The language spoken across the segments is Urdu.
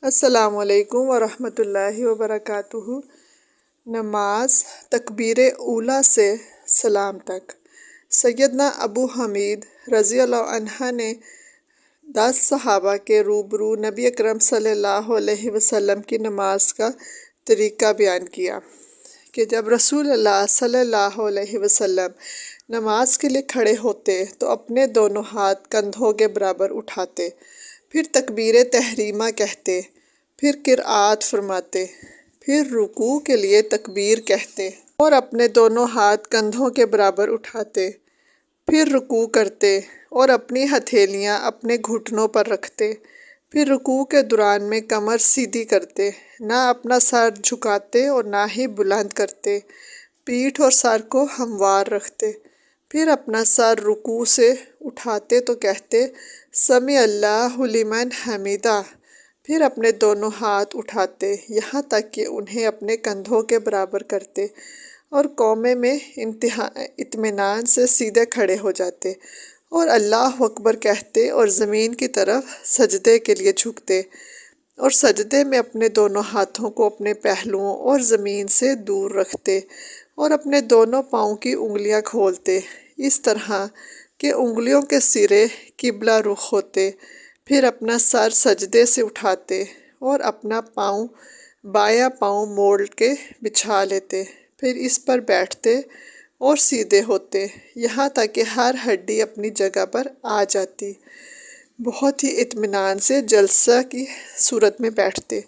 السلام علیکم ورحمۃ اللہ وبرکاتہ۔ نماز تکبیر اولیٰ سے سلام تک۔ سیدنا ابو حمید رضی اللہ عنہ نے 10 صحابہ کے روبرو نبی اکرم صلی اللہ علیہ وسلم کی نماز کا طریقہ بیان کیا کہ جب رسول اللہ صلی اللہ علیہ وسلم نماز کے لیے کھڑے ہوتے تو اپنے دونوں ہاتھ کندھوں کے برابر اٹھاتے، پھر تکبیر تحریمہ کہتے، پھر قرأت فرماتے، پھر رکوع کے لیے تکبیر کہتے اور اپنے دونوں ہاتھ کندھوں کے برابر اٹھاتے، پھر رکوع کرتے اور اپنی ہتھیلیاں اپنے گھٹنوں پر رکھتے، پھر رکوع کے دوران میں کمر سیدھی کرتے، نہ اپنا سر جھکاتے اور نہ ہی بلند کرتے، پیٹھ اور سر کو ہموار رکھتے، پھر اپنا سر رکوع سے اٹھاتے تو کہتے سمع اللہ لمن حمدہ، پھر اپنے دونوں ہاتھ اٹھاتے یہاں تک کہ انہیں اپنے کندھوں کے برابر کرتے اور قومے میں اطمینان سے سیدھے کھڑے ہو جاتے اور اللہ اکبر کہتے اور زمین کی طرف سجدے کے لیے جھکتے اور سجدے میں اپنے دونوں ہاتھوں کو اپنے پہلوؤں اور زمین سے دور رکھتے اور اپنے دونوں پاؤں کی انگلیاں کھولتے اس طرح کہ انگلیوں کے سرے قبلہ رخ ہوتے، پھر اپنا سر سجدے سے اٹھاتے اور اپنا بایاں پاؤں موڑ کے بچھا لیتے، پھر اس پر بیٹھتے اور سیدھے ہوتے یہاں تک کہ ہر ہڈی اپنی جگہ پر آ جاتی، بہت ہی اطمینان سے جلسہ کی صورت میں بیٹھتے،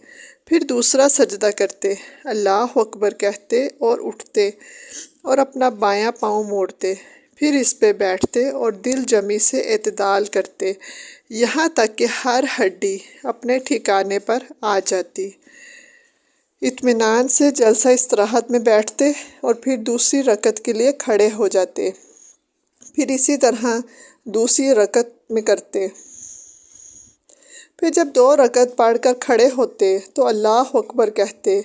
پھر دوسرا سجدہ کرتے، اللہ اکبر کہتے اور اٹھتے اور اپنا بایاں پاؤں موڑتے، پھر اس پہ بیٹھتے اور دل جمعی سے اعتدال کرتے یہاں تک کہ ہر ہڈی اپنے ٹھکانے پر آ جاتی، اطمینان سے جلسہ استراحت میں بیٹھتے اور پھر دوسری رکعت کے لیے کھڑے ہو جاتے، پھر اسی طرح دوسری رکعت میں کرتے، پھر جب 2 رکعت پڑھ کر کھڑے ہوتے تو اللہ اکبر کہتے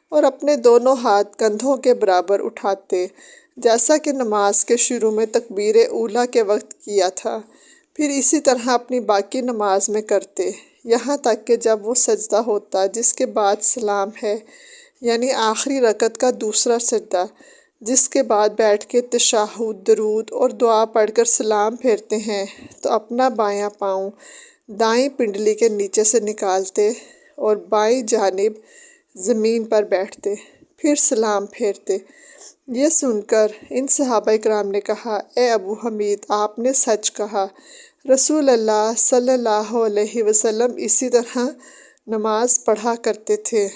اور اپنے دونوں ہاتھ کندھوں کے برابر اٹھاتے جیسا کہ نماز کے شروع میں تکبیر اولیٰ کے وقت کیا تھا، پھر اسی طرح اپنی باقی نماز میں کرتے یہاں تک کہ جب وہ سجدہ ہوتا جس کے بعد سلام ہے، یعنی آخری رکعت کا دوسرا سجدہ، جس کے بعد بیٹھ کے تشہد، درود اور دعا پڑھ کر سلام پھیرتے ہیں تو اپنا بایاں پاؤں دائیں پنڈلی کے نیچے سے نکالتے اور بائیں جانب زمین پر بیٹھتے، پھر سلام پھیرتے۔ یہ سن کر ان صحابہ کرام نے کہا، اے ابو حمید، آپ نے سچ کہا، رسول اللہ صلی اللہ علیہ وسلم اسی طرح نماز پڑھا کرتے تھے۔